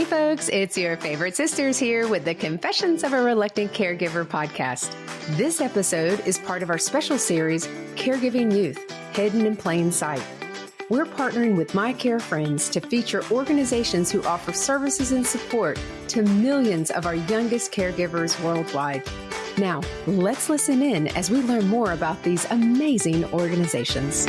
Hey folks, it's your favorite sisters here with the Confessions of a Reluctant Caregiver podcast. This episode is part of our special series, Caregiving Youth, Hidden in Plain Sight. We're partnering with My Care Friends to feature organizations who offer services and support to millions of our youngest caregivers worldwide. Now, let's listen in as we learn more about these amazing organizations.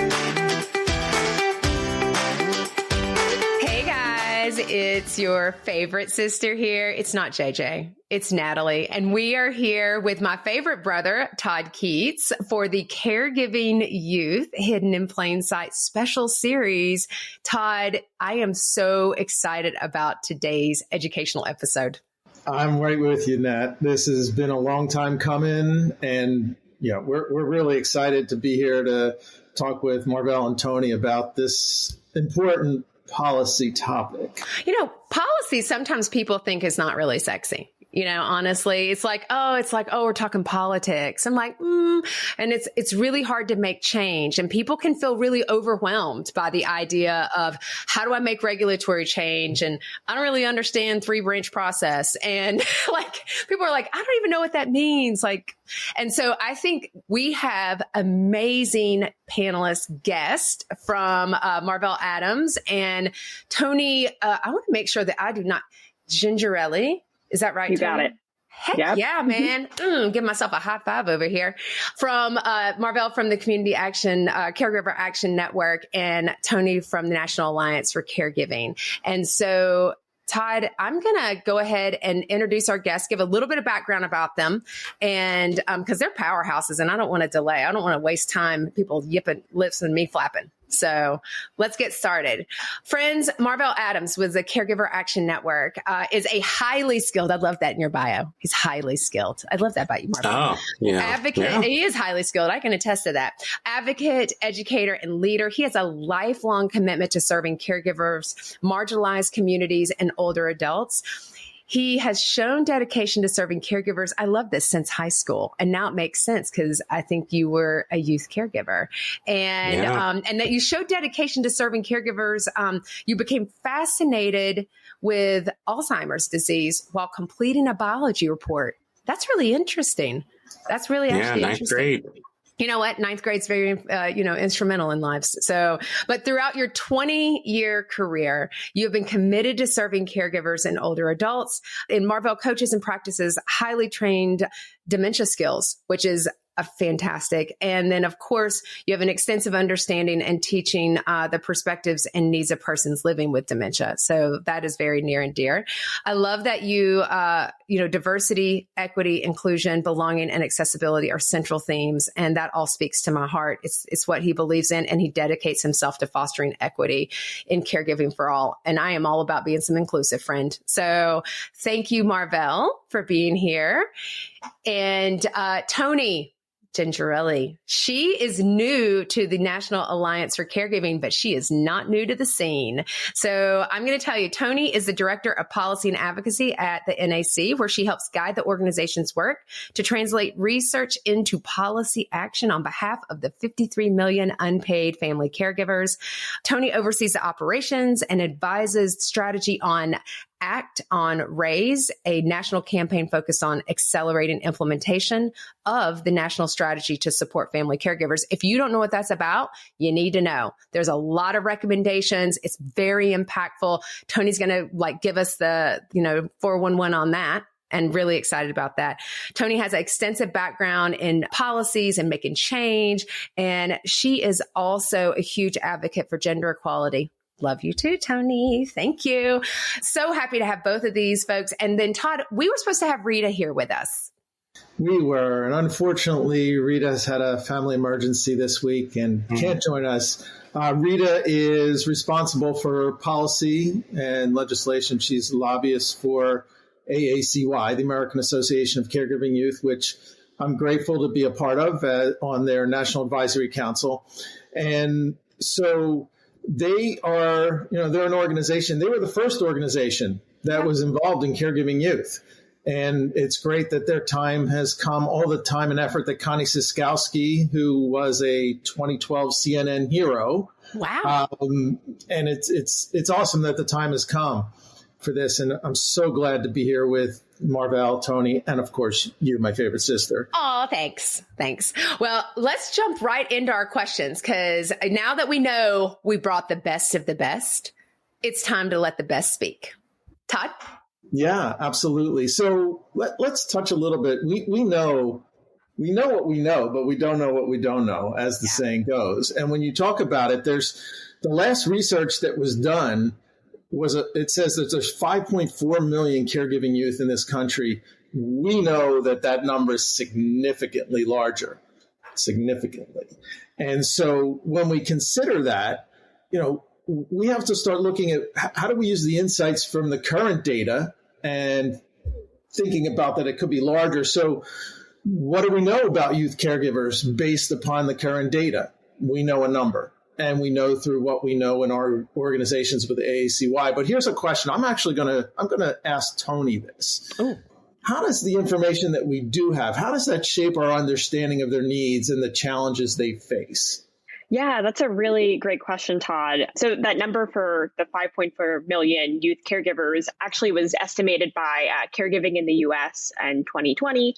It's your favorite sister here. It's not JJ, it's Natalie. And we are here with my favorite brother, Todd Keats, for the Caregiving Youth Hidden in Plain Sight special series. Todd, I am so excited about today's educational episode. I'm right with you, Nat. This has been a long time coming, and we're really excited to be here to talk with Marvell and Toni about this important policy topic. Policy sometimes people think is not really sexy. Honestly, it's like, we're talking politics. I'm like, and it's really hard to make change. And people can feel really overwhelmed by the idea of how do I make regulatory change? And I don't really understand 3-branch process. And people are like, I don't even know what that means. And so I think we have amazing panelist guest from Marvell Adams and Toni. I want to make sure that I do not Gingerelli. Is that right? You got it. Heck yeah, man. Give myself a high five over here. From Marvell from the Community Action, Caregiver Action Network, and Toni from the National Alliance for Caregiving. And so, Todd, I'm going to go ahead and introduce our guests, give a little bit of background about them. And because they're powerhouses and I don't want to delay. I don't want to waste time, people yipping lips and me flapping. So let's get started. Friends, Marvell Adams with the Caregiver Action Network is a highly skilled, I love that in your bio. He's highly skilled. I love that about you, Marvell. Advocate. Yeah. He is highly skilled. I can attest to that. Advocate, educator, and leader. He has a lifelong commitment to serving caregivers, marginalized communities, and older adults. He has shown dedication to serving caregivers. I love this since high school. And now it makes sense because I think you were a youth caregiver and that you showed dedication to serving caregivers. You became fascinated with Alzheimer's disease while completing a biology report. That's really interesting. That's really actually interesting. Grade. You know what? 9th grade's very, instrumental in lives. So, but throughout your 20-year career, you have been committed to serving caregivers and older adults. In Marvell coaches and practices highly trained dementia skills, which is fantastic. And then, of course, you have an extensive understanding and teaching the perspectives and needs of persons living with dementia. So that is very near and dear. I love that you, diversity, equity, inclusion, belonging, and accessibility are central themes. And that all speaks to my heart. It's what he believes in, and he dedicates himself to fostering equity in caregiving for all. And I am all about being some inclusive friend. So thank you, Marvell, for being here. And Toni Gingerelli. She is new to the National Alliance for Caregiving, but she is not new to the scene. So I'm going to tell you, Toni is the Director of Policy and Advocacy at the NAC, where she helps guide the organization's work to translate research into policy action on behalf of the 53 million unpaid family caregivers. Toni oversees the operations and advises strategy on Act on RAISE, a national campaign focused on accelerating implementation of the national strategy to support family caregivers. If you don't know what that's about, you need to know. There's a lot of recommendations. It's very impactful. Toni's going to give us the, 411 on that. And really excited about that. Toni has an extensive background in policies and making change. And she is also a huge advocate for gender equality. Love you too, Toni. Thank you. So happy to have both of these folks. And then Todd, we were supposed to have Rita here with us. We were, and unfortunately, Rita's had a family emergency this week and can't join us. Rita is responsible for policy and legislation. She's a lobbyist for AACY, the American Association of Caregiving Youth, which I'm grateful to be a part of on their National Advisory Council. And so they are, they're an organization. They were the first organization that was involved in caregiving youth. And it's great that their time has come, all the time and effort that Connie Siskowski, who was a 2012 CNN hero. Wow. And it's awesome that the time has come for this. And I'm so glad to be here with Marvell, Toni, and of course, you, my favorite sister. Oh, thanks. Thanks. Well, let's jump right into our questions, because now that we know we brought the best of the best, it's time to let the best speak. Todd? Yeah, absolutely. So let's touch a little bit. We know what we know, but we don't know what we don't know, as the saying goes. And when you talk about it, there's the last research that was done it says that there's 5.4 million caregiving youth in this country. We know that number is significantly larger, significantly. And so when we consider that, we have to start looking at how do we use the insights from the current data and thinking about that it could be larger. So what do we know about youth caregivers based upon the current data? We know a number, and we know through what we know in our organizations with the AACY. But here's a question. I'm going to ask Toni this. Ooh. How does the information that we do have, how does that shape our understanding of their needs and the challenges they face? Yeah, that's a really great question, Todd. So that number for the 5.4 million youth caregivers actually was estimated by Caregiving in the U.S. in 2020,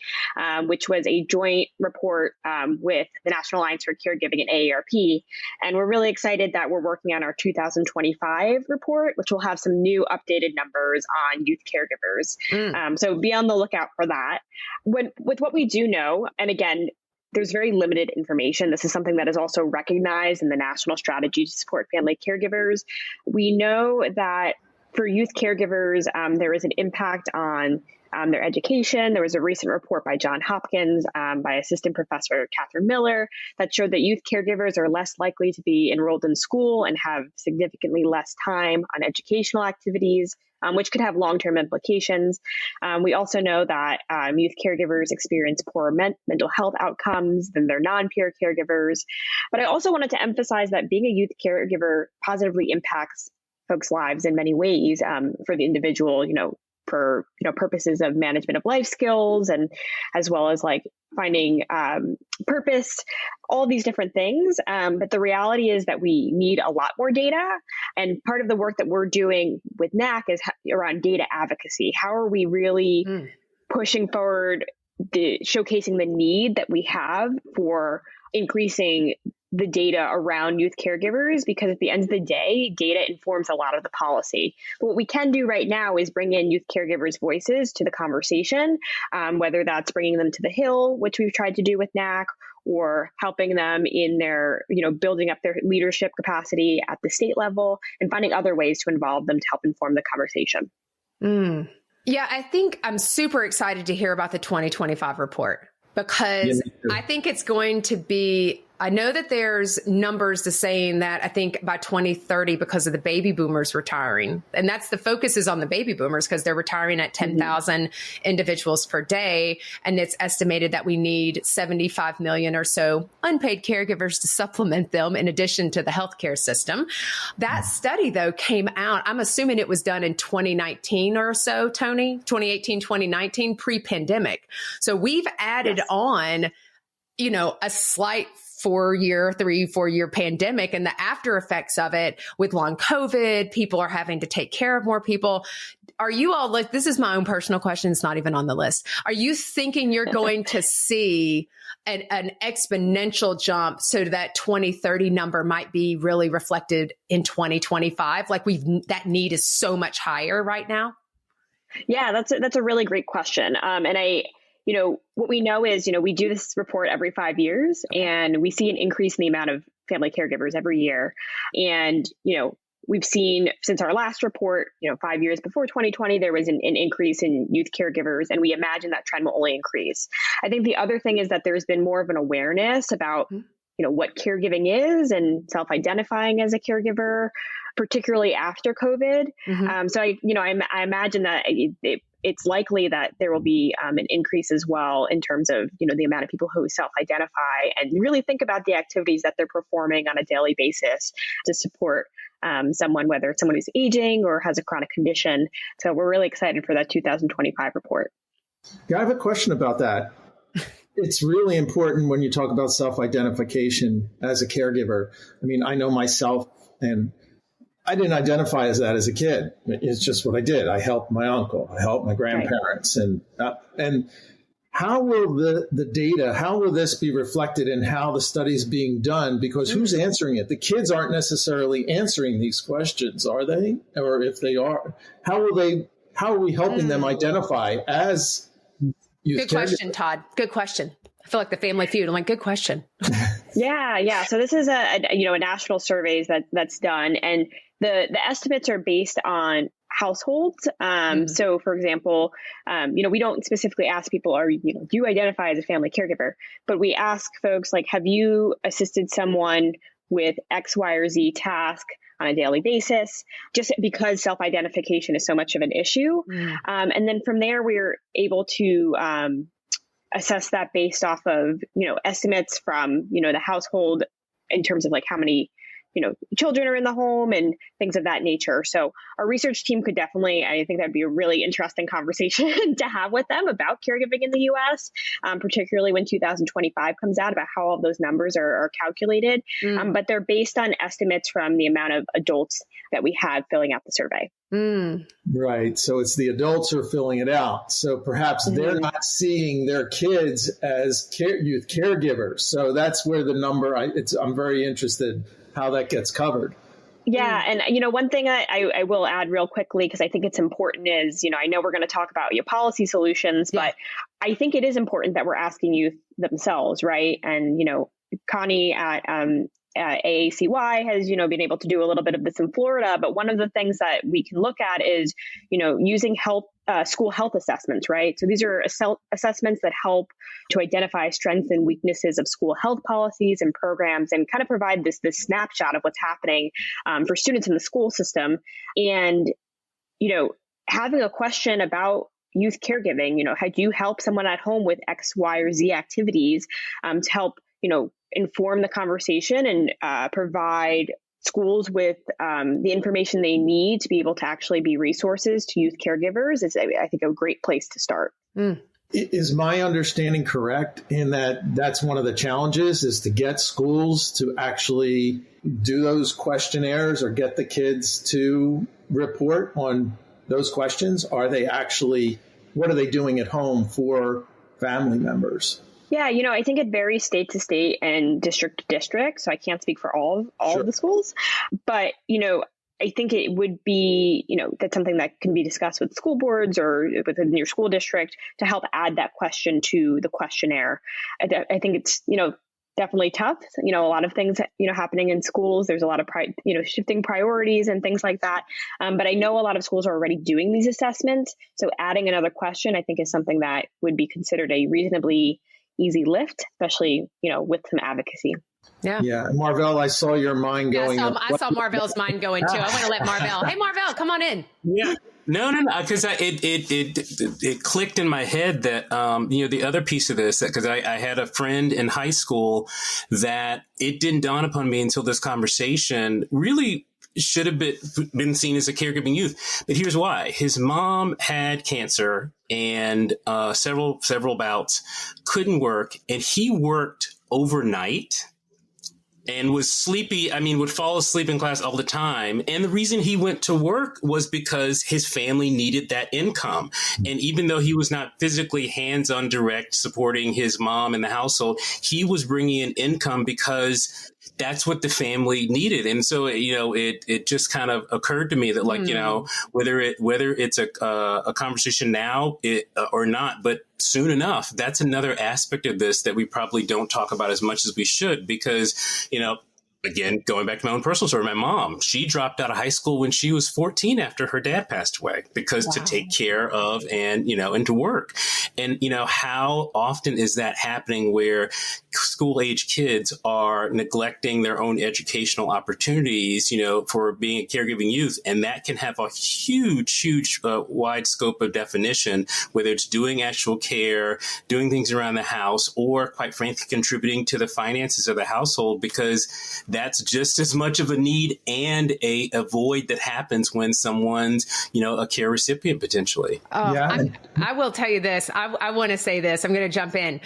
which was a joint report with the National Alliance for Caregiving and AARP. And we're really excited that we're working on our 2025 report, which will have some new updated numbers on youth caregivers. So be on the lookout for that. With what we do know, and again, there's very limited information. This is something that is also recognized in the National Strategy to Support Family Caregivers. We know that for youth caregivers, there is an impact on their education. There was a recent report by Johns Hopkins by Assistant Professor Catherine Miller that showed that youth caregivers are less likely to be enrolled in school and have significantly less time on educational activities, which could have long-term implications. We also know that youth caregivers experience poorer mental health outcomes than their non-peer caregivers. But I also wanted to emphasize that being a youth caregiver positively impacts folks' lives in many ways for the individual, for purposes of management of life skills, and as well as like finding purpose, all these different things. But the reality is that we need a lot more data. And part of the work that we're doing with NAC is around data advocacy. How are we really pushing forward, showcasing the need that we have for increasing the data around youth caregivers? Because at the end of the day, data informs a lot of the policy. But what we can do right now is bring in youth caregivers' voices to the conversation, whether that's bringing them to the Hill, which we've tried to do with NAC, or helping them in their, building up their leadership capacity at the state level, and finding other ways to involve them to help inform the conversation. Yeah, I think I'm super excited to hear about the 2025 report, because I think it's going to be, I know that there's numbers to saying that I think by 2030, because of the baby boomers retiring, and that's the focus is on the baby boomers because they're retiring at 10,000 individuals per day. And it's estimated that we need 75 million or so unpaid caregivers to supplement them in addition to the healthcare system. That study, though, came out, I'm assuming it was done in 2019 or so, Toni, 2018, 2019, pre-pandemic. So we've added on, a slight 3-4 year pandemic and the after effects of it with long COVID. People are having to take care of more people. Are you all, this is my own personal question, it's not even on the list. Are you thinking you're going to see an exponential jump so that 2030 number might be really reflected in 2025? Like that need is so much higher right now? Yeah, that's a really great question. What we know is, we do this report every 5 years, and we see an increase in the amount of family caregivers every year. And, we've seen since our last report, 5 years before 2020, there was an increase in youth caregivers, and we imagine that trend will only increase. I think the other thing is that there's been more of an awareness about, what caregiving is and self-identifying as a caregiver, particularly after COVID. So I imagine that it's likely that there will be an increase as well in terms of, the amount of people who self-identify and really think about the activities that they're performing on a daily basis to support someone, whether it's someone who's aging or has a chronic condition. So we're really excited for that 2025 report. Yeah, I have a question about that. It's really important when you talk about self-identification as a caregiver. I mean, I know myself, and I didn't identify as that as a kid. It's just what I did. I helped my uncle. I helped my grandparents. Right. And how will the data, how will this be reflected in how the study is being done? Because who's answering it? The kids aren't necessarily answering these questions, are they? Or if they are, how are we helping them identify as youth Good question, Todd. Good question. I feel like the Family Feud. I'm like, good question. Yeah. So this is a national survey that's done, and the estimates are based on households. So for example, we don't specifically ask people, do you identify as a family caregiver? But we ask folks like, have you assisted someone with X, Y, or Z task on a daily basis, just because self-identification is so much of an issue. And then from there, we're able to assess that based off of, estimates from, the household in terms of like how many, children are in the home and things of that nature. So our research team could definitely, I think that'd be a really interesting conversation to have with them about caregiving in the U.S., particularly when 2025 comes out, about how all of those numbers are calculated. But they're based on estimates from the amount of adults that we have filling out the survey. Right. So it's the adults who are filling it out. So perhaps they're not seeing their kids as youth caregivers. So that's where the number, I'm very interested how that gets covered. Yeah. And, one thing I will add real quickly, because I think it's important is, I know we're going to talk about your policy solutions, but I think it is important that we're asking youth themselves, right? And, Connie at AACY has, been able to do a little bit of this in Florida, but one of the things that we can look at is, using school health assessments, right? So these are assessments that help to identify strengths and weaknesses of school health policies and programs, and kind of provide this snapshot of what's happening for students in the school system. And, having a question about youth caregiving, how do you help someone at home with X, Y, or Z activities to help, inform the conversation and provide schools with the information they need to be able to actually be resources to youth caregivers is, I think, a great place to start. Is my understanding correct in that that's one of the challenges, is to get schools to actually do those questionnaires or get the kids to report on those questions? What are they doing at home for family members? Yeah, I think it varies state to state and district to district. So I can't speak for all of the schools. But, I think it would be, that's something that can be discussed with school boards or within your school district to help add that question to the questionnaire. I think it's, definitely tough. A lot of things, happening in schools. There's a lot of, shifting priorities and things like that. But I know a lot of schools are already doing these assessments. So adding another question, I think, is something that would be considered a reasonably easy lift, especially, with some advocacy. Yeah. Marvell, I saw your mind going. I saw Marvell's mind going too. I want to let Marvell. Hey, Marvell, come on in. Yeah. No, because it clicked in my head that, the other piece of this, because I had a friend in high school that it didn't dawn upon me until this conversation really should have been seen as a caregiving youth. But here's why. His mom had cancer and several bouts, couldn't work, and he worked overnight and was sleepy. Would fall asleep in class all the time. And the reason he went to work was because his family needed that income. And even though he was not physically hands-on direct supporting his mom in the household, he was bringing in income because that's what the family needed. And so, it just kind of occurred to me that, like, whether it's a conversation now or not, but soon enough, that's another aspect of this that we probably don't talk about as much as we should, because, again, going back to my own personal story, my mom, she dropped out of high school when she was 14 after her dad passed away because to take care of and to work. And, how often is that happening where school age kids are neglecting their own educational opportunities, for being a caregiving youth? And that can have a huge, wide scope of definition, whether it's doing actual care, doing things around the house, or quite frankly, contributing to the finances of the household, because that's just as much of a need and a void that happens when someone's, a care recipient potentially. I will tell you this. I want to say this. I'm going to jump in.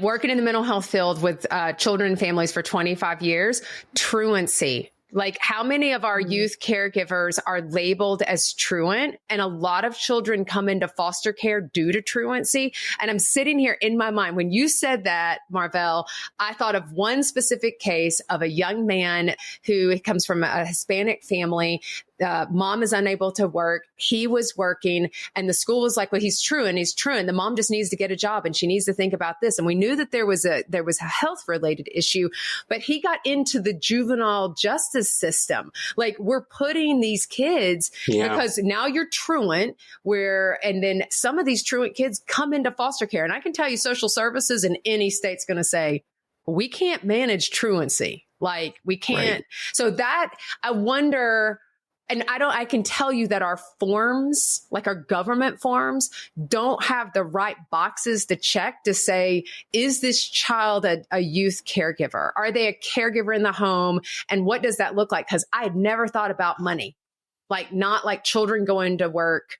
Working in the mental health field with children and families for 25 years, truancy Like, how many of our youth caregivers are labeled as truant? And a lot of children come into foster care due to truancy. And I'm sitting here in my mind, when you said that, Marvell, I thought of one specific case of a young man who comes from a Hispanic family. Mom is unable to work. He was working, and the school was like, well, he's truant. The mom just needs to get a job, and she needs to think about this. And we knew that there was a health related issue, but he got into the juvenile justice system. Like, we're putting these kids because now you're truant, and then some of these truant kids come into foster care. And I can tell you, social services in any state's going to say, we can't manage truancy. Like, we can't. Right. So that, I wonder. And I can tell you that our forms, like our government forms, don't have the right boxes to check to say, is this child a youth caregiver? Are they a caregiver in the home? And what does that look like? Because I had never thought about money, like not like children going to work,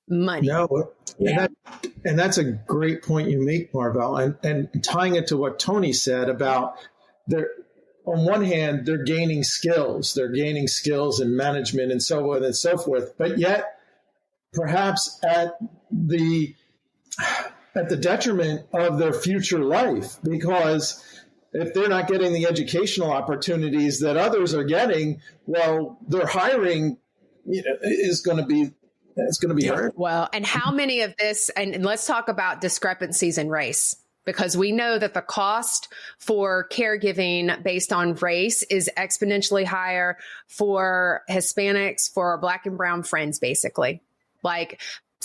money. No, and that's a great point you make, Marvell. And tying it to what Toni said about on one hand, they're gaining skills. They're gaining skills in management and so on and so forth. But yet, perhaps at the detriment of their future life, because if they're not getting the educational opportunities that others are getting, well, their hiring is going to be hard. Well, and how many of this? And let's talk about discrepancies in race. Because we know that the cost for caregiving based on race is exponentially higher for Hispanics, for our Black and brown friends, basically. Like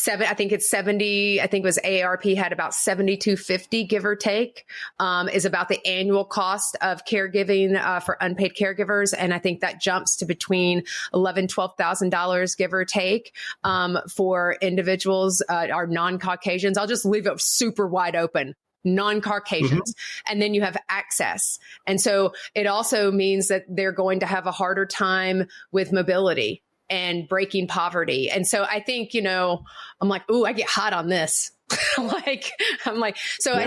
I think it was AARP had about $7,250, give or take, is about the annual cost of caregiving for unpaid caregivers. And I think that jumps to between $11,000, $12,000, give or take, for individuals, our non-Caucasians. I'll just leave it super wide open. Non-Caucasians. And then you have access. And so it also means that they're going to have a harder time with mobility and breaking poverty. And so I think, I'm like, ooh, I get hot on this. I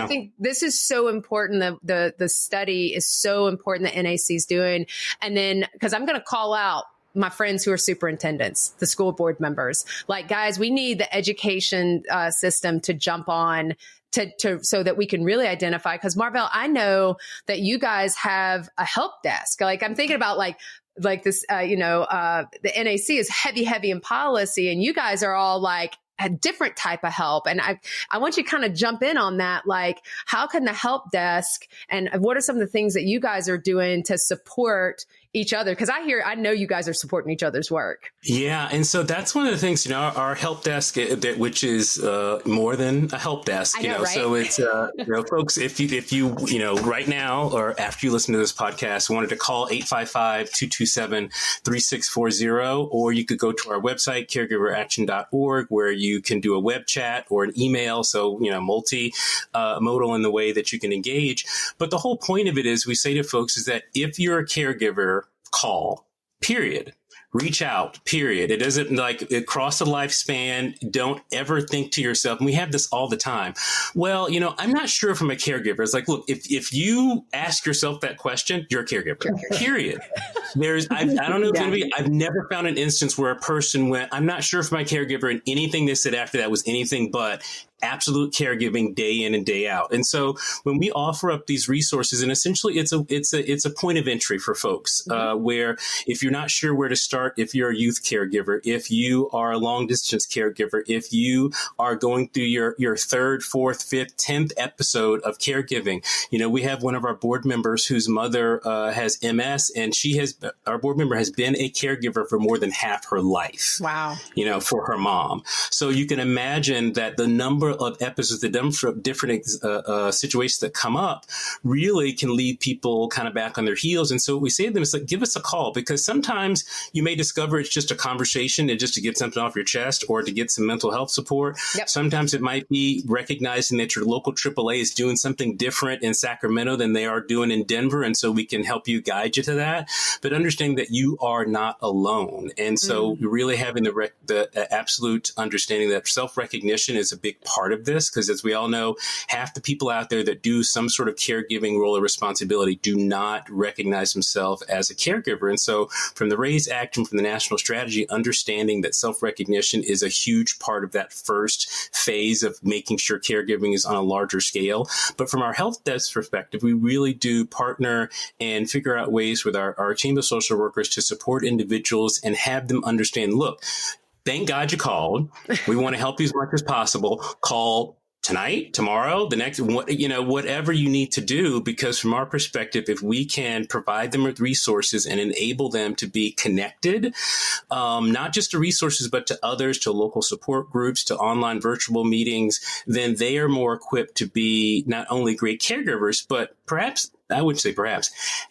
think this is so important. The study is so important that NAC is doing. And then, because I'm going to call out my friends who are superintendents, the school board members, like, guys, we need the education system to jump on so that we can really identify. Because Marvell, I know that you guys have a help desk. Like, I'm thinking about like this, the NAC is heavy in policy, and you guys are all like a different type of help. And I want you to kind of jump in on that. Like, how can the help desk, and what are some of the things that you guys are doing to support each other? Because I know you guys are supporting each other's work. Yeah. And so that's one of the things, our help desk, which is more than a help desk, I know, right? So it's, folks, if you, right now, or after you listen to this podcast, wanted to call 855-227-3640, or you could go to our website, caregiveraction.org, where you can do a web chat or an email. So, multi-modal in the way that you can engage. But the whole point of it is, we say to folks is that if you're a caregiver, call, period. Reach out, period. It doesn't across the lifespan. Don't ever think to yourself, and we have this all the time, well, I'm not sure if I'm a caregiver. It's like, look, if you ask yourself that question, you're a caregiver, period. I don't know if anybody, I've never found an instance where a person went, I'm not sure if my caregiver, and anything they said after that was anything but absolute caregiving day in and day out. And so when we offer up these resources, and essentially it's a point of entry for folks, where if you're not sure where to start, if you're a youth caregiver, if you are a long distance caregiver, if you are going through your third, fourth, fifth, 10th episode of caregiving, we have one of our board members whose mother has MS, and our board member has been a caregiver for more than half her life. Wow. For her mom. So you can imagine that the number of episodes, the different situations that come up really can lead people kind of back on their heels. And so what we say to them is like, give us a call, because sometimes you may discover it's just a conversation and just to get something off your chest or to get some mental health support. Yep. Sometimes it might be recognizing that your local AAA is doing something different in Sacramento than they are doing in Denver. And so we can help you, guide you to that, but understanding that you are not alone. And so really having the absolute understanding that self-recognition is a big part part of this, because as we all know, half the people out there that do some sort of caregiving role or responsibility do not recognize themselves as a caregiver. And so from the RAISE action, from the national strategy, understanding that self-recognition is a huge part of that first phase of making sure caregiving is on a larger scale. But from our health desk perspective, we really do partner and figure out ways with our team of social workers to support individuals and have them understand, look, thank God you called. We want to help you as much as possible. Call tonight, tomorrow, the next, whatever you need to do, because from our perspective, if we can provide them with resources and enable them to be connected, not just to resources, but to others, to local support groups, to online virtual meetings, then they are more equipped to be not only great caregivers, but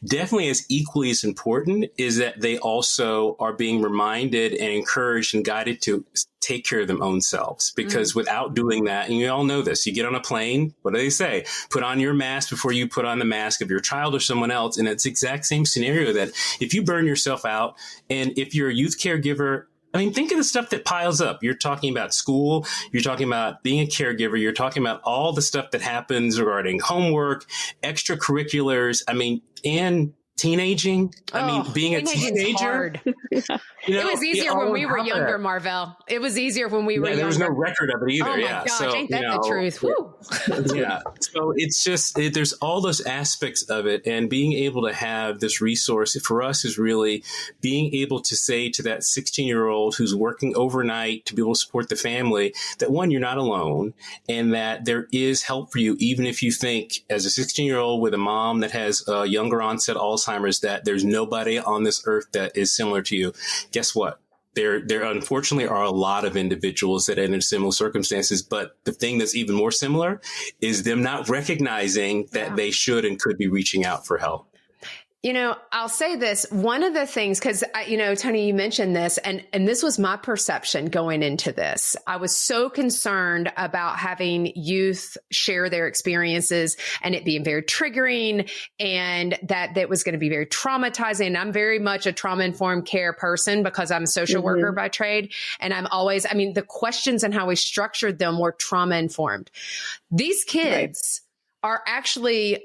definitely as equally as important is that they also are being reminded and encouraged and guided to take care of their own selves. Because without doing that, and you all know this, you get on a plane, what do they say? Put on your mask before you put on the mask of your child or someone else. And it's the exact same scenario that if you burn yourself out, and if you're a youth caregiver, I mean, think of the stuff that piles up. You're talking about school. You're talking about being a caregiver. You're talking about all the stuff that happens regarding homework, extracurriculars. I mean, and teenaging. Being a teenager. Hard. It was easier when we were younger, Marvell. It was easier when we were younger. There was no record of it either. Oh my gosh, so, ain't that the truth? Woo. Yeah. So it's just, there's all those aspects of it. And being able to have this resource for us is really being able to say to that 16-year-old who's working overnight to be able to support the family that, one, you're not alone, and that there is help for you, even if you think as a 16-year-old with a mom that has a younger onset Alzheimer's, that there's nobody on this earth that is similar to you. Guess what? There unfortunately are a lot of individuals that are in similar circumstances, but the thing that's even more similar is them not recognizing that they should and could be reaching out for help. I'll say this, one of the things, because, Toni, you mentioned this, and this was my perception going into this. I was so concerned about having youth share their experiences and it being very triggering, and that was going to be very traumatizing. I'm very much a trauma-informed care person because I'm a social worker by trade. And I'm always, the questions and how we structured them were trauma-informed. These kids are actually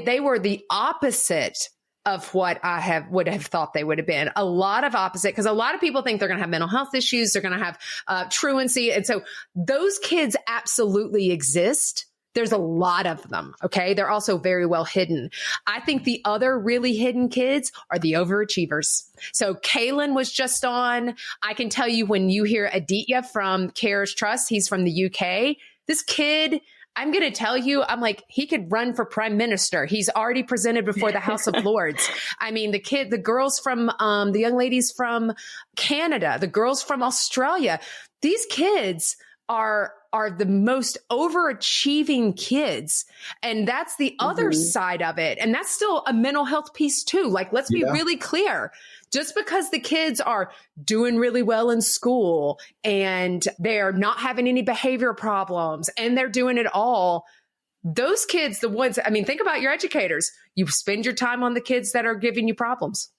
they were the opposite of what I would have thought they would have been. A lot of opposite, because a lot of people think they're going to have mental health issues. They're going to have truancy. And so those kids absolutely exist. There's a lot of them. Okay. They're also very well hidden. I think the other really hidden kids are the overachievers. So Kaylin was just on. I can tell you, when you hear Aditya from Carers Trust, he's from the UK. This kid, I'm going to tell you, I'm like, he could run for prime minister. He's already presented before the House of Lords. The girls from, the young ladies from Canada, the girls from Australia, these kids are the most overachieving kids. And that's the other side of it. And that's still a mental health piece too. Like, let's be really clear. Just because the kids are doing really well in school and they're not having any behavior problems and they're doing it all, those kids, the ones, think about your educators. You spend your time on the kids that are giving you problems.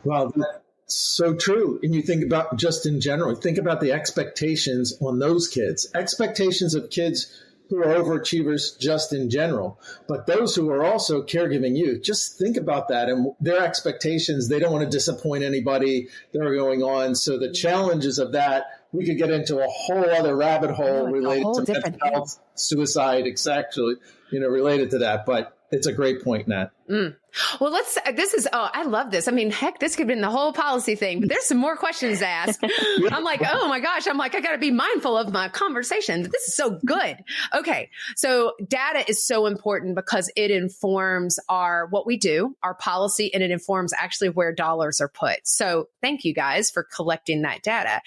Well, that's so true. And you think about, just in general, think about the expectations on those kids, expectations of kids who are overachievers just in general, but those who are also caregiving youth, just think about that and their expectations. They don't want to disappoint anybody that are going on. So the challenges of that, we could get into a whole other rabbit hole related to mental health, suicide, exactly, related to that. But it's a great point, Nat. Well, I love this. Heck, this could have been the whole policy thing, but there's some more questions to ask. I'm like, oh my gosh. I got to be mindful of my conversation. This is so good. Okay. So data is so important because it informs what we do, our policy, and it informs actually where dollars are put. So thank you guys for collecting that data.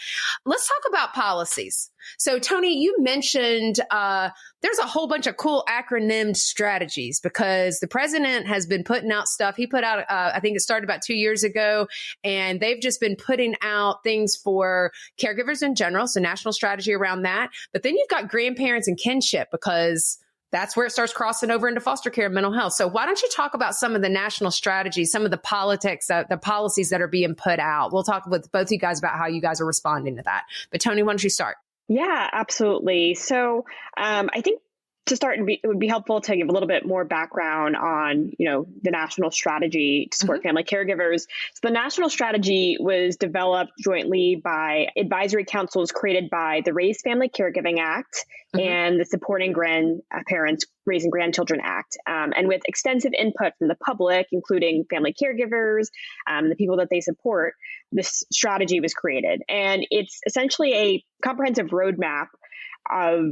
Let's talk about policies. So Toni, you mentioned, there's a whole bunch of cool acronymed strategies because the president has been putting out stuff. He put out, I think it started about 2 years ago, and they've just been putting out things for caregivers in general. So national strategy around that. But then you've got grandparents and kinship, because that's where it starts crossing over into foster care and mental health. So why don't you talk about some of the national strategies, some of the politics, the policies that are being put out? We'll talk with both of you guys about how you guys are responding to that. But Toni, why don't you start? Yeah, absolutely. So I think to start, it would be helpful to give a little bit more background on, the national strategy to support family caregivers. So the national strategy was developed jointly by advisory councils created by the Raise Family Caregiving Act and the Supporting Grandparents Raising Grandchildren Act, and with extensive input from the public, including family caregivers, the people that they support. This strategy was created, and it's essentially a comprehensive roadmap of,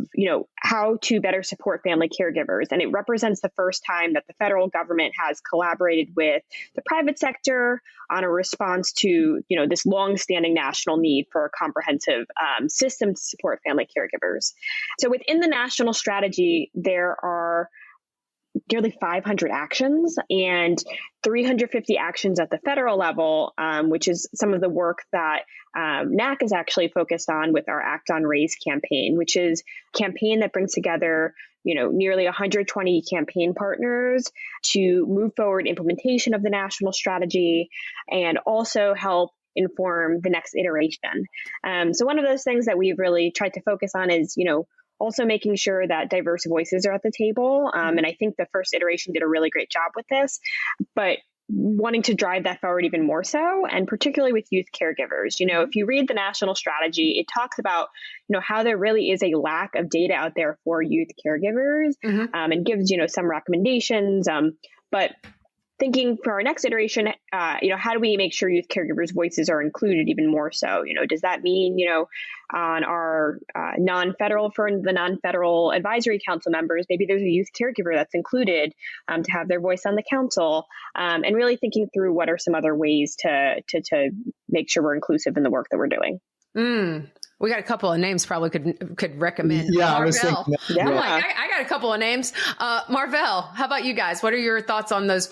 how to better support family caregivers. And it represents the first time that the federal government has collaborated with the private sector on a response to, this longstanding national need for a comprehensive system to support family caregivers. So within the national strategy, there are nearly 500 actions and 350 actions at the federal level, which is some of the work that NAC is actually focused on with our Act on Raise campaign, which is a campaign that brings together nearly 120 campaign partners to move forward implementation of the national strategy and also help inform the next iteration. So one of those things that we've really tried to focus on is, also making sure that diverse voices are at the table. And I think the first iteration did a really great job with this, but wanting to drive that forward even more so, and particularly with youth caregivers. If you read the national strategy, it talks about, how there really is a lack of data out there for youth caregivers, and gives, some recommendations. But thinking for our next iteration, how do we make sure youth caregivers' voices are included even more so? Does that mean, on our for the non-federal advisory council members, maybe there's a youth caregiver that's included to have their voice on the council, and really thinking through what are some other ways to make sure we're inclusive in the work that we're doing. We got a couple of names probably could recommend. Yeah, Marvell. I was thinking that. Yeah. I got a couple of names. Marvell, how about you guys? What are your thoughts on those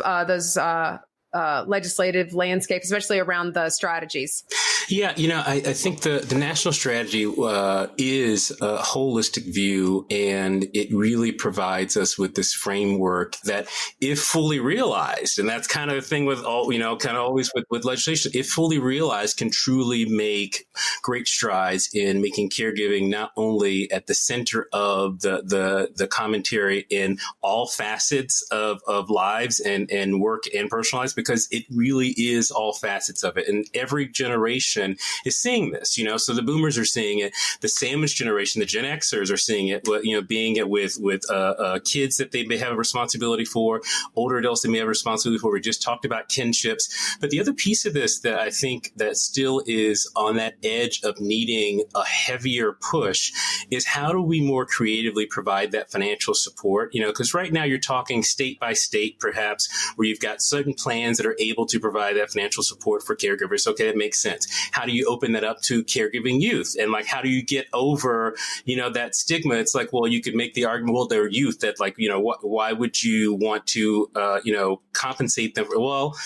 legislative landscape, especially around the strategies? Yeah, I think the national strategy is a holistic view, and it really provides us with this framework that, if fully realized, and that's kind of the thing with all, kind of always with legislation, if fully realized, can truly make great strides in making caregiving not only at the center of the commentary in all facets of lives and work and personal lives, because it really is all facets of it. And every generation is seeing this, so the boomers are seeing it, the sandwich generation, the Gen Xers are seeing it, being it with kids that they may have a responsibility for, older adults they may have a responsibility for. We just talked about kinships. But the other piece of this that I think that still is on that edge of needing a heavier push is, how do we more creatively provide that financial support? Because right now you're talking state by state, perhaps, where you've got certain plans that are able to provide that financial support for caregivers. Okay, that makes sense. How do you open that up to caregiving youth? And how do you get over, that stigma? It's like, well, you could make the argument, well, they're youth, that why would you want to, compensate them? Well,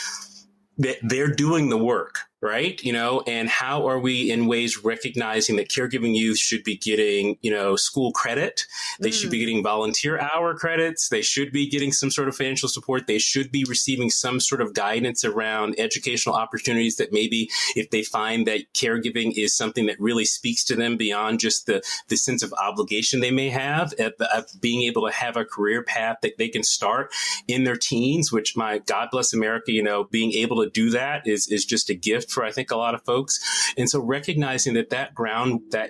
they're doing the work. Right. And how are we in ways recognizing that caregiving youth should be getting, school credit? They should be getting volunteer hour credits. They should be getting some sort of financial support. They should be receiving some sort of guidance around educational opportunities, that maybe if they find that caregiving is something that really speaks to them beyond just the sense of obligation they may have of being able to have a career path that they can start in their teens, which, my God bless America, being able to do that is just a gift for, I think, a lot of folks. And so recognizing that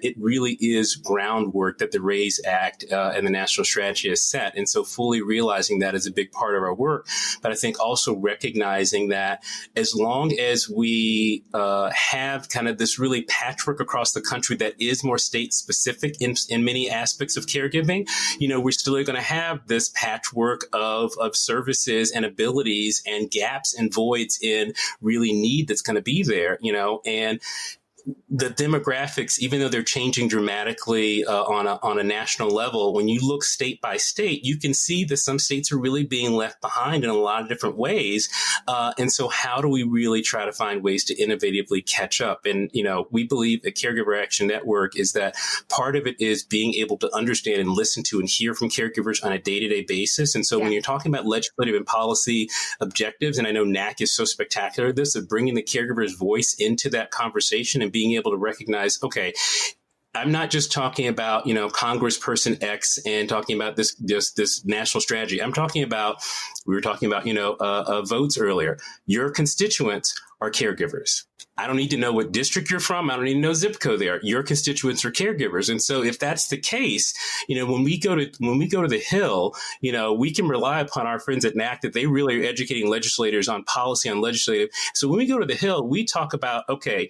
it really is groundwork that the RAISE Act and the national strategy has set. And so fully realizing that is a big part of our work. But I think also recognizing that as long as we have kind of this really patchwork across the country that is more state specific in many aspects of caregiving, we're still going to have this patchwork of services and abilities and gaps and voids in really need that's going to be there, and the demographics, even though they're changing dramatically on a national level, when you look state by state, you can see that some states are really being left behind in a lot of different ways. And so how do we really try to find ways to innovatively catch up? And, we believe at Caregiver Action Network is that part of it is being able to understand and listen to and hear from caregivers on a day-to-day basis. And so when you're talking about legislative and policy objectives, and I know NAC is so spectacular at this, of bringing the caregiver's voice into that conversation and being able to recognize, okay, I'm not just talking about, Congressperson X and talking about this national strategy. I'm talking about, we were talking about, votes earlier. Your constituents are caregivers. I don't need to know what district you're from. I don't need to know zip code they are. Your constituents are caregivers. And so if that's the case, when we go to the Hill, we can rely upon our friends at NAC that they really are educating legislators on policy, on legislative. So when we go to the Hill, we talk about, okay,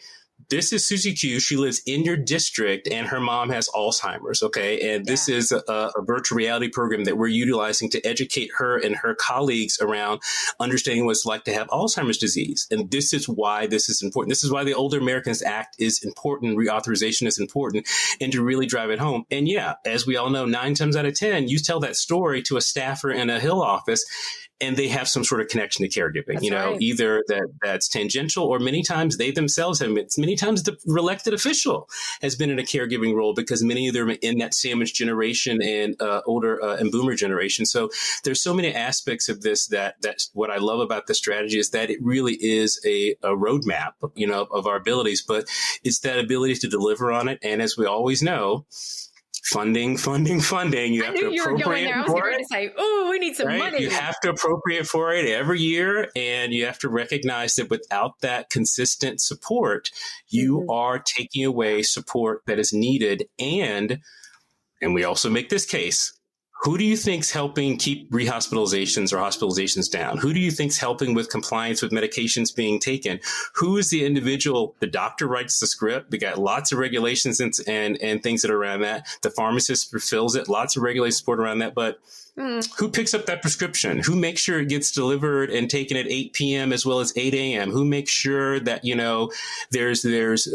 this is Susie Q. She lives in your district and her mom has Alzheimer's. Okay. And this is a virtual reality program that we're utilizing to educate her and her colleagues around understanding what it's like to have Alzheimer's disease. And this is why this is important. This is why the Older Americans Act is important. Reauthorization is important, and to really drive it home. And yeah, as we all know, 9 times out of 10, you tell that story to a staffer in a Hill office, and they have some sort of connection to caregiving, that's right. Either that's tangential, or many times they themselves have. Many times the elected official has been in a caregiving role, because many of them are in that sandwich generation and older and boomer generation. So there's so many aspects of this that's what I love about the strategy, is that it really is a roadmap, of our abilities, but it's that ability to deliver on it. And as we always know, funding. You have to appropriate for it. To say, "Oh, we need some money." You have to appropriate for it every year, and you have to recognize that without that consistent support, you are taking away support that is needed. And we also make this case. Who do you think's helping keep rehospitalizations or hospitalizations down? Who do you think's helping with compliance with medications being taken? Who is the individual? The doctor writes the script. We got lots of regulations and things that are around that. The pharmacist fulfills it. Lots of regulation support around that. But who picks up that prescription? Who makes sure it gets delivered and taken at 8 p.m. as well as 8 a.m.? Who makes sure that, there's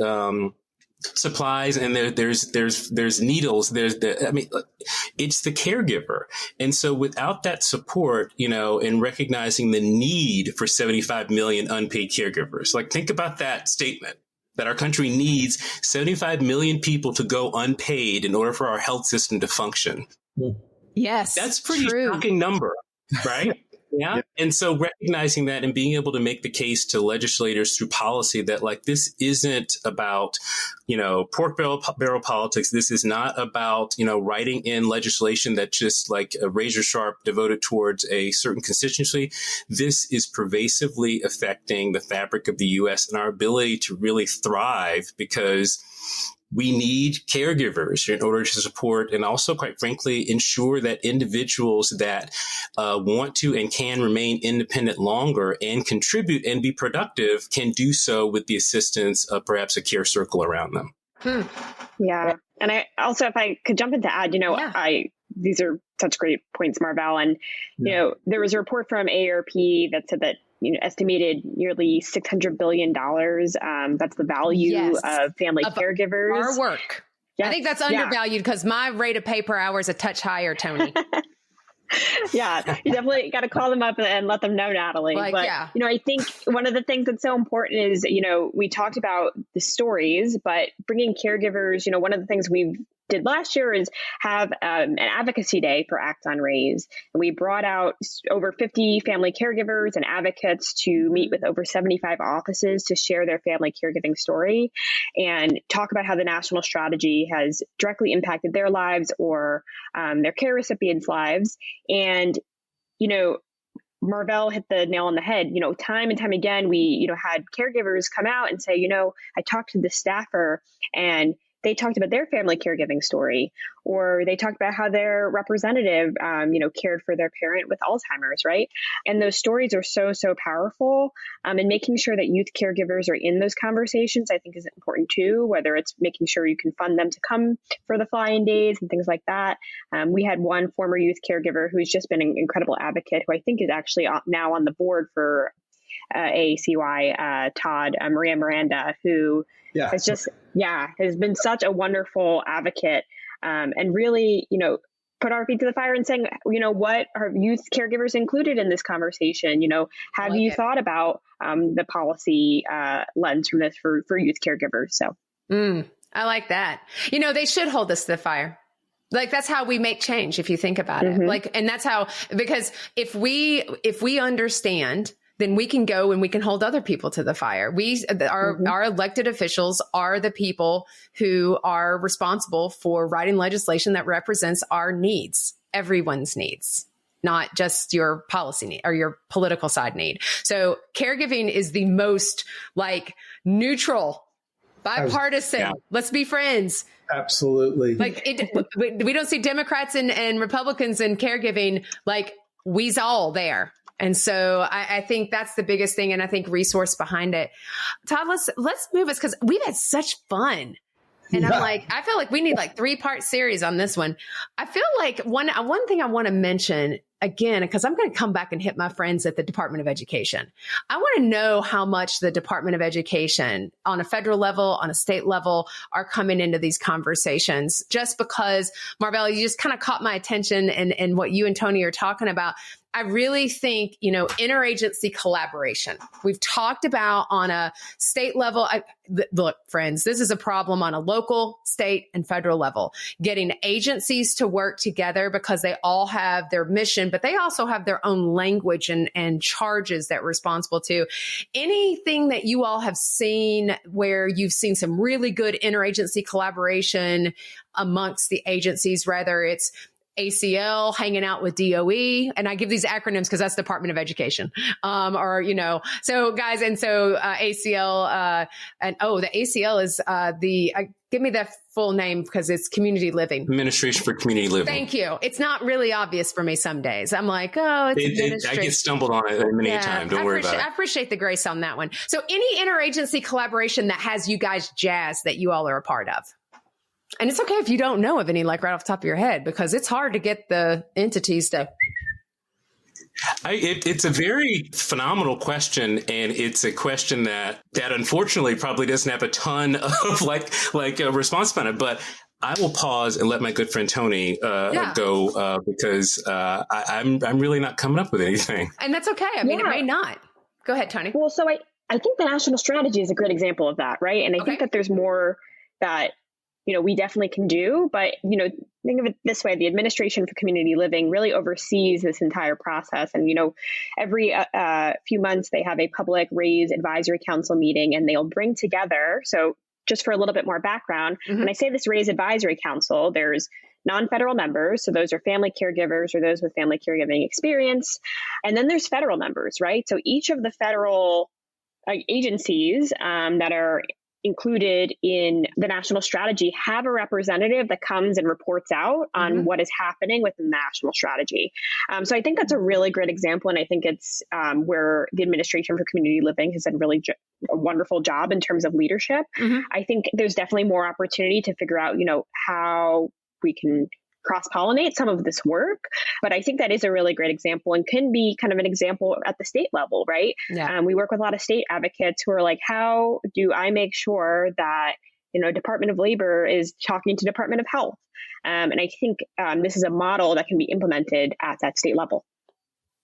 supplies and there's needles, it's the caregiver. And so without that support, and recognizing the need for 75 million unpaid caregivers, like think about that statement, that our country needs 75 million people to go unpaid in order for our health system to function. Yes. That's a pretty shocking number, right? Yeah. And so recognizing that and being able to make the case to legislators through policy that, like, this isn't about, pork barrel politics. This is not about, writing in legislation that just like a razor sharp devoted towards a certain constituency. This is pervasively affecting the fabric of the U.S. and our ability to really thrive, because we need caregivers in order to support and also, quite frankly, ensure that individuals that want to and can remain independent longer and contribute and be productive can do so with the assistance of perhaps a care circle around them. Yeah. And I also, if I could jump in to add, these are such great points, Marvell. And, there was a report from AARP that said that, estimated nearly $600 billion. That's the value of family caregivers. Our work. Yes. I think that's undervalued because my rate of pay per hour is a touch higher, Toni. Yeah, you definitely got to call them up and let them know, Natalie. But, I think one of the things that's so important is, we talked about the stories, but bringing caregivers, one of the things we did last year is have an advocacy day for Act on Raise. And we brought out over 50 family caregivers and advocates to meet with over 75 offices to share their family caregiving story and talk about how the national strategy has directly impacted their lives or their care recipients' lives. And, Marvell hit the nail on the head. Time and time again, we, had caregivers come out and say, I talked to the staffer and they talked about their family caregiving story, or they talked about how their representative, cared for their parent with Alzheimer's, right? And those stories are so, so powerful. And making sure that youth caregivers are in those conversations, I think, is important too, whether it's making sure you can fund them to come for the fly-in days and things like that. We had one former youth caregiver who's just been an incredible advocate, who I think is actually now on the board for AACY, Todd, Maria Miranda, who has been such a wonderful advocate and really, put our feet to the fire and saying, what are youth caregivers included in this conversation? Have you thought about the policy lens from this for youth caregivers? So I like that. They should hold us to the fire. Like, that's how we make change, if you think about it. And that's how, because if we understand then we can go and we can hold other people to the fire. Our elected officials are the people who are responsible for writing legislation that represents our needs, everyone's needs, not just your policy need or your political side need. So caregiving is the most like neutral, bipartisan. Yeah. Let's be friends. Absolutely. Like we don't see Democrats and Republicans in caregiving. Like we's all there. And so I think that's the biggest thing. And I think resource behind it. Todd, let's move us because we've had such fun. And I feel like we need like 3-part series on this one. I feel like one thing I want to mention again, because I'm going to come back and hit my friends at the Department of Education. I want to know how much the Department of Education on a federal level, on a state level are coming into these conversations. Just because, Marvell, you just kind of caught my attention and what you and Toni are talking about. I really think, interagency collaboration. We've talked about on a state level. Look, friends, this is a problem on a local, state, and federal level. Getting agencies to work together because they all have their mission, but they also have their own language and charges that we're responsible to. Anything that you all have seen where you've seen some really good interagency collaboration amongst the agencies, whether it's ACL hanging out with DOE. And I give these acronyms because that's Department of Education. So guys, and so ACL, the ACL is give me the full name because it's Community Living. Administration for Community Living. Thank you. It's not really obvious for me some days. I'm like, it's I get stumbled on it many a time. Don't worry about it. I appreciate the grace on that one. So any interagency collaboration that has you guys jazzed that you all are a part of? And it's okay if you don't know of any, like right off the top of your head, because it's hard to get the entities to. It's a very phenomenal question, and it's a question that unfortunately probably doesn't have a ton of like a response on it. But I will pause and let my good friend Toni go because I'm really not coming up with anything. And that's okay. I mean, it may not. Go ahead, Toni. Well, so I think the national strategy is a great example of that, right? And I think that there's more that we definitely can do, but, think of it this way. The Administration for Community Living really oversees this entire process. And, every few months they have a public RAISE advisory council meeting and they'll bring together. So just for a little bit more background, when I say this RAISE advisory council, there's non-federal members. So those are family caregivers or those with family caregiving experience. And then there's federal members, right? So each of the federal agencies that are included in the national strategy have a representative that comes and reports out on what is happening within the national strategy. So I think that's a really great example. And I think it's where the Administration for Community Living has done really a wonderful job in terms of leadership. I think there's definitely more opportunity to figure out, how we can cross-pollinate some of this work. But I think that is a really great example and can be kind of an example at the state level, right? Yeah. We work with a lot of state advocates who are like, how do I make sure that, Department of Labor is talking to Department of Health? And I think this is a model that can be implemented at that state level.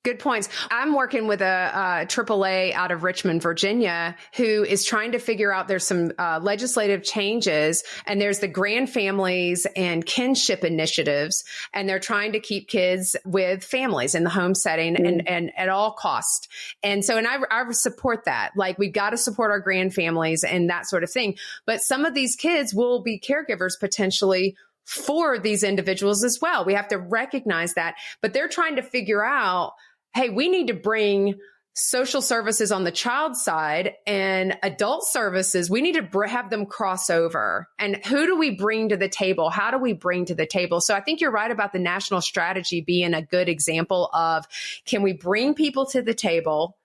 Good points. I'm working with a AAA out of Richmond, Virginia, who is trying to figure out there's some legislative changes, and there's the grand families and kinship initiatives, and they're trying to keep kids with families in the home setting and at all cost. And so, and I support that. Like, we've got to support our grand families and that sort of thing. But some of these kids will be caregivers potentially for these individuals as well. We have to recognize that. But they're trying to figure out, hey, we need to bring social services on the child side and adult services. We need to have them cross over. And who do we bring to the table? How do we bring to the table? So I think you're right about the national strategy being a good example of, can we bring people to the table?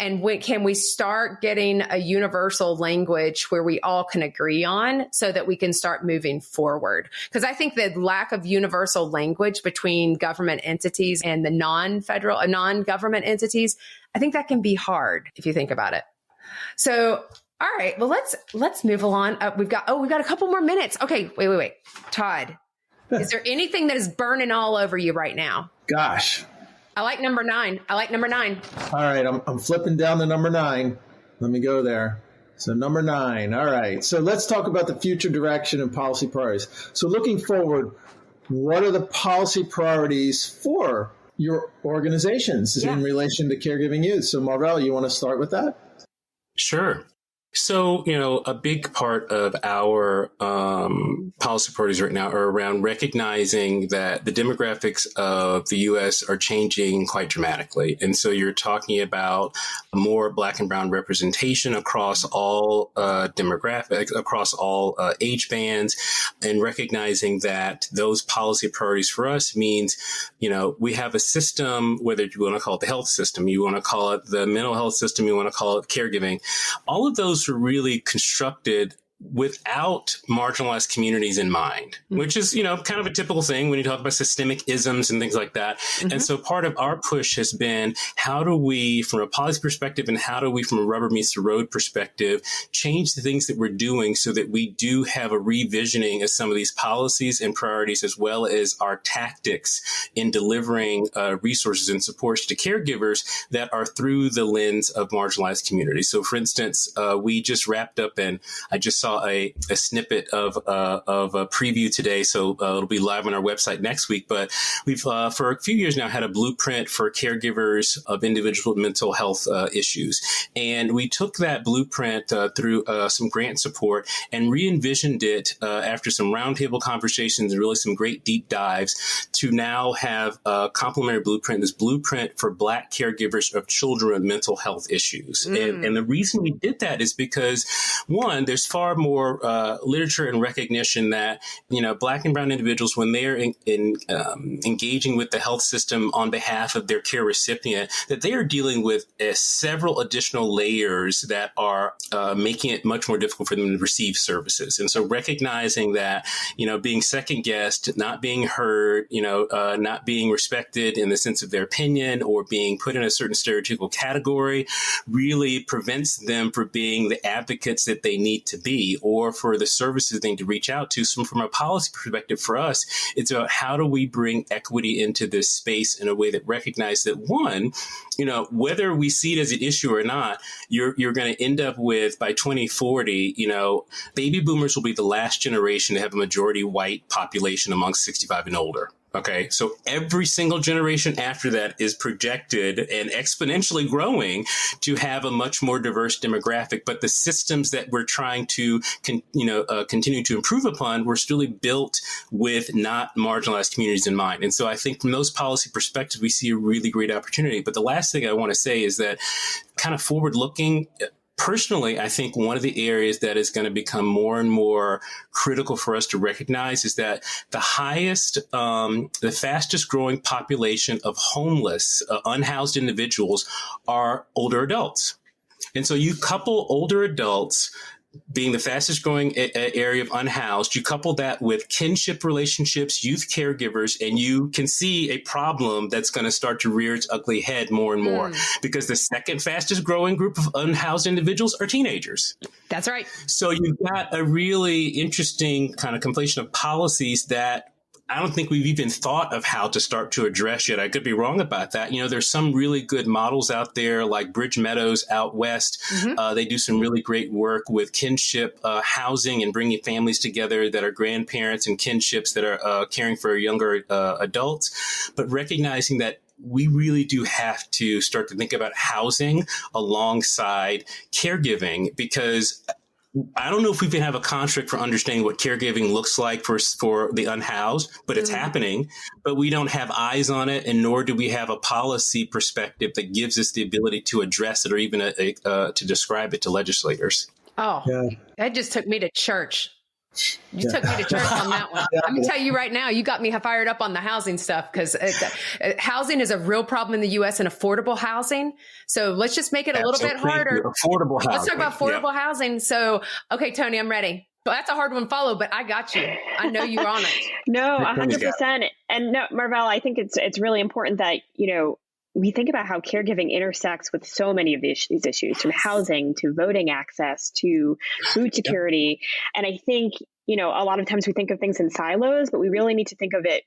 And can we start getting a universal language where we all can agree on so that we can start moving forward? Because I think the lack of universal language between government entities and the non-government entities, I think that can be hard if you think about it. So, all right, well, let's move along. We've got a couple more minutes. Okay, wait. Todd, is there anything that is burning all over you right now? Gosh. I like number 9. All right, I'm flipping down to number 9. Let me go there. So number 9. All right. So let's talk about the future direction and policy priorities. So looking forward, what are the policy priorities for your organizations in relation to caregiving youth. So Marvell, you want to start with that? Sure. So, a big part of our policy priorities right now are around recognizing that the demographics of the U.S. are changing quite dramatically. And so you're talking about more Black and brown representation across all demographics, across all age bands, and recognizing that those policy priorities for us means, we have a system, whether you want to call it the health system, you want to call it the mental health system, you want to call it caregiving, all of those are really constructed without marginalized communities in mind, which is, kind of a typical thing when you talk about systemic isms and things like that. Mm-hmm. And so part of our push has been, how do we, from a policy perspective, and how do we, from a rubber meets the road perspective, change the things that we're doing so that we do have a revisioning of some of these policies and priorities, as well as our tactics in delivering resources and supports to caregivers that are through the lens of marginalized communities. So, for instance, we just wrapped up, and I just saw a snippet of a preview today, so it'll be live on our website next week. But we've, for a few years now, had a blueprint for caregivers of individual mental health issues. And we took that blueprint through some grant support and re-envisioned it after some roundtable conversations and really some great deep dives to now have a complementary blueprint, this blueprint for Black caregivers of children with mental health issues. And the reason we did that is because, one, there's far more literature and recognition that, Black and brown individuals, when they're engaging with the health system on behalf of their care recipient, that they are dealing with several additional layers that are making it much more difficult for them to receive services. And so recognizing that, being second guessed, not being heard, not being respected in the sense of their opinion or being put in a certain stereotypical category really prevents them from being the advocates that they need to be, or for the services they need to reach out to. So from a policy perspective for us, it's about how do we bring equity into this space in a way that recognizes that, one, whether we see it as an issue or not, you're going to end up with, by 2040, baby boomers will be the last generation to have a majority white population amongst 65 and older. Okay, so every single generation after that is projected and exponentially growing to have a much more diverse demographic. But the systems that we're trying to, continue to improve upon were still built with not marginalized communities in mind. And so I think from those policy perspectives, we see a really great opportunity. But the last thing I want to say is that kind of forward looking, personally, I think one of the areas that is going to become more and more critical for us to recognize is that the fastest growing population of homeless, unhoused individuals are older adults. And so you couple older adults being the fastest growing area of unhoused, you couple that with kinship relationships, youth caregivers, and you can see a problem that's going to start to rear its ugly head more and more because the second fastest growing group of unhoused individuals are teenagers. That's right. So you've got a really interesting kind of conflation of policies that I don't think we've even thought of how to start to address yet. I could be wrong about that. There's some really good models out there like Bridge Meadows out west. They do some really great work with kinship housing and bringing families together that are grandparents and kinships that are caring for younger adults, but recognizing that we really do have to start to think about housing alongside caregiving, because I don't know if we can have a construct for understanding what caregiving looks like for the unhoused, but it's happening. But we don't have eyes on it, and nor do we have a policy perspective that gives us the ability to address it or even to describe it to legislators. Oh, that just took me to church. You took me to church on that one. I'm going to tell you right now, you got me fired up on the housing stuff, because housing is a real problem in the U.S. and affordable housing. So let's just make it a little bit harder. Affordable housing. Let's talk about affordable housing. So, okay, Toni, I'm ready. So that's a hard one to follow, but I got you. I know you're on it. No, 100%. And no, Marvell, I think it's really important that, we think about how caregiving intersects with so many of these issues, from housing to voting access to food security. And I think, a lot of times we think of things in silos, but we really need to think of it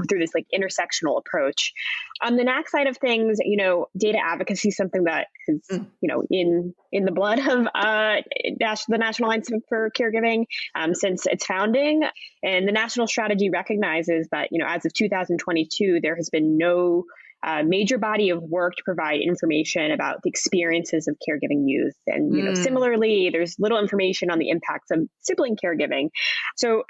through this intersectional approach. On the NAC side of things, data advocacy is something that is, in the blood of the National Alliance for Caregiving since its founding. And the national strategy recognizes that, as of 2022, there has been no major body of work to provide information about the experiences of caregiving youth. And, similarly, there's little information on the impacts of sibling caregiving. So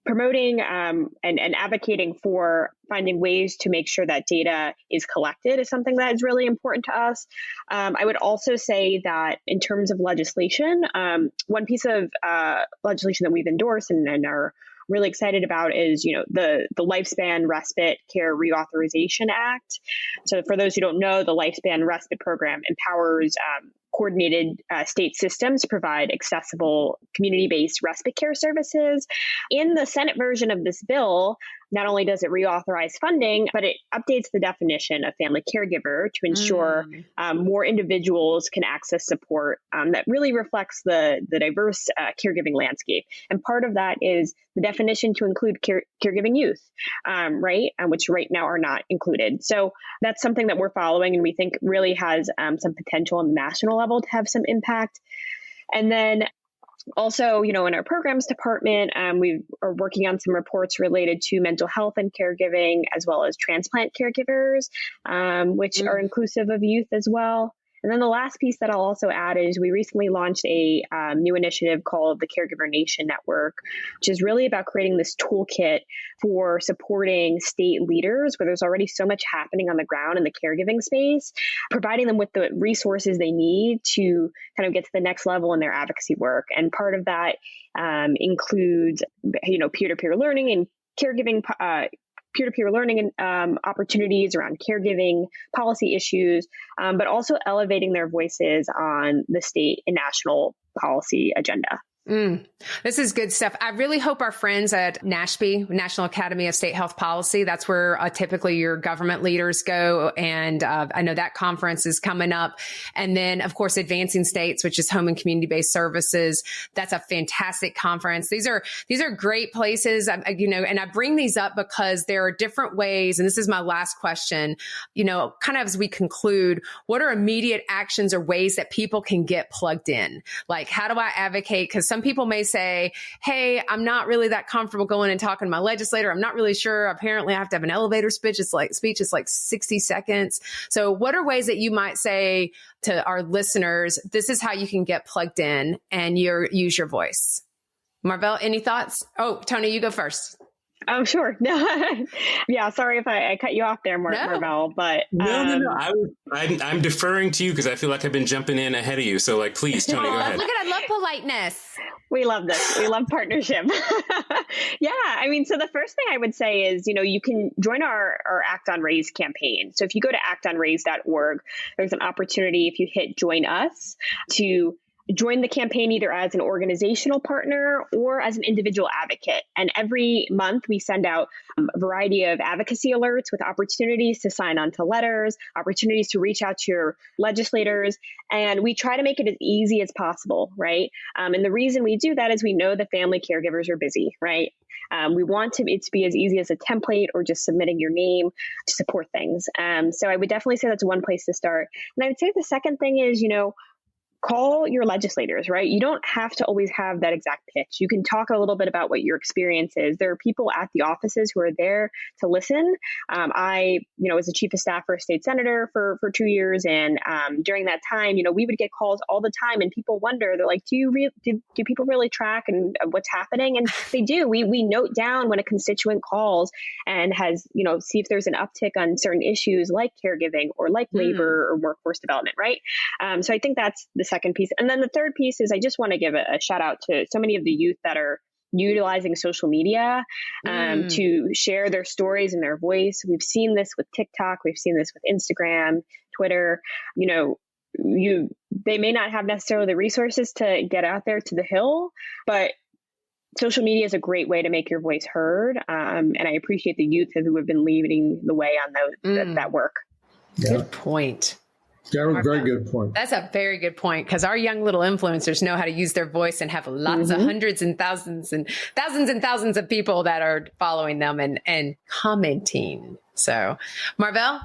promoting and advocating for finding ways to make sure that data is collected is something that is really important to us. I would also say that in terms of legislation, one piece of legislation that we've endorsed and are really excited about is, the Lifespan Respite Care Reauthorization Act. So for those who don't know, the Lifespan Respite Program empowers coordinated state systems to provide accessible community-based respite care services. In the Senate version of this bill, not only does it reauthorize funding, but it updates the definition of family caregiver to ensure more individuals can access support that really reflects the diverse caregiving landscape. And part of that is the definition to include caregiving youth, right? Which right now are not included. So that's something that we're following and we think really has some potential on the national level to have some impact. And then also, in our programs department, we are working on some reports related to mental health and caregiving, as well as transplant caregivers, which are inclusive of youth as well. And then the last piece that I'll also add is we recently launched a new initiative called the Caregiver Nation Network, which is really about creating this toolkit for supporting state leaders where there's already so much happening on the ground in the caregiving space, providing them with the resources they need to kind of get to the next level in their advocacy work. And part of that includes, peer-to-peer learning and caregiving peer-to-peer learning opportunities around caregiving policy issues, but also elevating their voices on the state and national policy agenda. This is good stuff. I really hope our friends at NASHP, National Academy of State Health Policy, that's where typically your government leaders go. And I know that conference is coming up. And then, of course, Advancing States, which is Home and Community-Based Services. That's a fantastic conference. These are great places, and I bring these up because there are different ways. And this is my last question, kind of as we conclude, what are immediate actions or ways that people can get plugged in? Like, how do I advocate? Because some people may say, hey, I'm not really that comfortable going and talking to my legislator. I'm not really sure. Apparently I have to have an elevator speech. It's like 60 seconds. So what are ways that you might say to our listeners, this is how you can get plugged in and use your voice? Marvell, any thoughts? Oh, Toni, you go first. Oh, sure. No, yeah. Sorry if I cut you off there, Marvell. But no. I'm deferring to you because I feel like I've been jumping in ahead of you. So, please, Toni, go ahead. Look at I love politeness. We love this. We love partnership. Yeah. So the first thing I would say is, you can join our Act on Raise campaign. So if you go to actonraise.org, there's an opportunity if you hit Join Us to join the campaign either as an organizational partner or as an individual advocate. And every month we send out a variety of advocacy alerts with opportunities to sign on to letters, opportunities to reach out to your legislators. And we try to make it as easy as possible, right? And the reason we do that is we know the family caregivers are busy, right? We want it to be as easy as a template or just submitting your name to support things. So I would definitely say that's one place to start. And I would say the second thing is, call your legislators, right? You don't have to always have that exact pitch. You can talk a little bit about what your experience is. There are people at the offices who are there to listen. I was a chief of staff for a state senator for 2 years. And during that time, we would get calls all the time and people wonder, they're like, do people really track and what's happening? And they do. We note down when a constituent calls and has, see if there's an uptick on certain issues like caregiving or like labor or workforce development, right? So I think that's the second piece. And then the third piece is I just want to give a shout out to so many of the youth that are utilizing social media to share their stories and their voice. We've seen this with TikTok. We've seen this with Instagram, Twitter. They may not have necessarily the resources to get out there to the Hill, but social media is a great way to make your voice heard. And I appreciate the youth who have been leading the way on that work. Good point. Yeah, very good point. That's a very good point because our young little influencers know how to use their voice and have lots of hundreds and thousands of people that are following them and commenting. So, Marvell?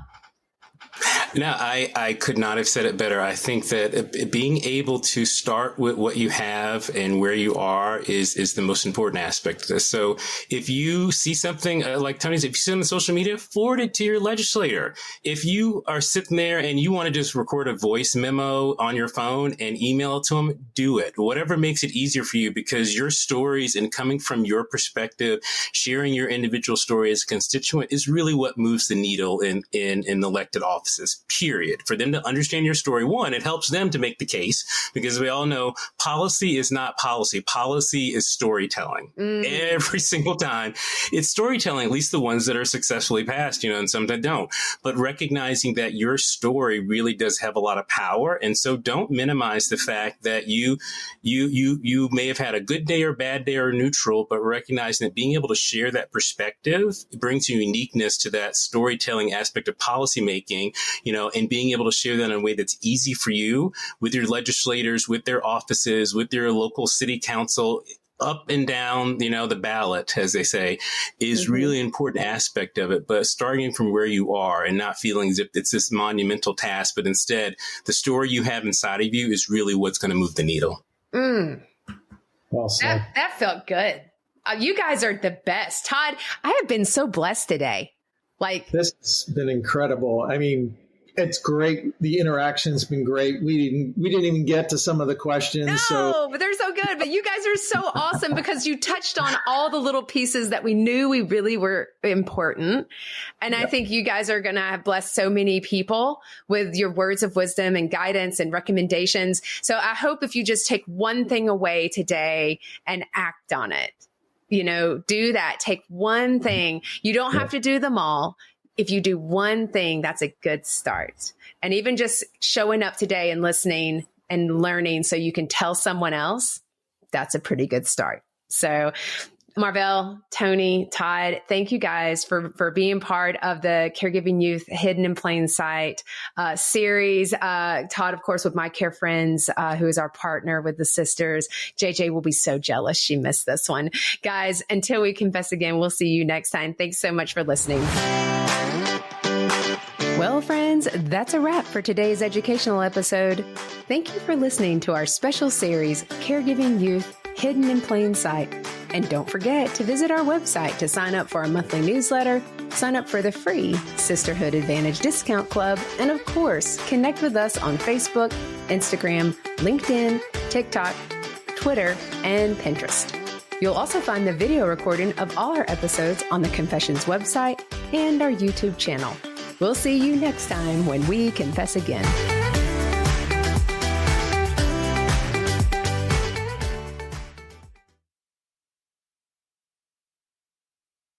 No, I could not have said it better. I think that being able to start with what you have and where you are is the most important aspect of this. So if you see something like Tony's, if you see it on social media, forward it to your legislator. If you are sitting there and you want to just record a voice memo on your phone and email it to them, do it. Whatever makes it easier for you, because your stories and coming from your perspective, sharing your individual story as a constituent is really what moves the needle in elected offices. Period. For them to understand your story, one, it helps them to make the case, because we all know policy is not policy. Policy is storytelling. Every single time it's storytelling, at least the ones that are successfully passed, and some that don't. But recognizing that your story really does have a lot of power. And so don't minimize the fact that you may have had a good day or bad day or neutral, but recognizing that being able to share that perspective brings uniqueness to that storytelling aspect of policymaking, and being able to share that in a way that's easy for you with your legislators, with their offices, with your local city council, up and down, the ballot, as they say, is really an important aspect of it. But starting from where you are and not feeling as if it's this monumental task, but instead the story you have inside of you is really what's going to move the needle. Well said. That felt good. You guys are the best. Todd, I have been so blessed today. This has been incredible. I mean, it's great. The interaction's been great. We didn't even get to some of the questions. But they're so good. But you guys are so awesome, because you touched on all the little pieces that we knew we really were important. And I think you guys are going to have blessed so many people with your words of wisdom and guidance and recommendations. So I hope if you just take one thing away today and act on it, do that. Take one thing. You don't have to do them all. If you do one thing, that's a good start. And even just showing up today and listening and learning so you can tell someone else, that's a pretty good start. So Marvell, Toni, Todd, thank you guys for being part of the Caregiving Youth Hidden in Plain Sight series. Todd, of course, with My Care Friends, who is our partner with the sisters. JJ will be so jealous she missed this one. Guys, until we confess again, we'll see you next time. Thanks so much for listening. Well, friends, that's a wrap for today's educational episode. Thank you for listening to our special series, Caregiving Youth Hidden in Plain Sight. And don't forget to visit our website to sign up for our monthly newsletter, sign up for the free Sisterhood Advantage Discount Club, and of course, connect with us on Facebook, Instagram, LinkedIn, TikTok, Twitter, and Pinterest. You'll also find the video recording of all our episodes on the Confessions website and our YouTube channel. We'll see you next time when we confess again.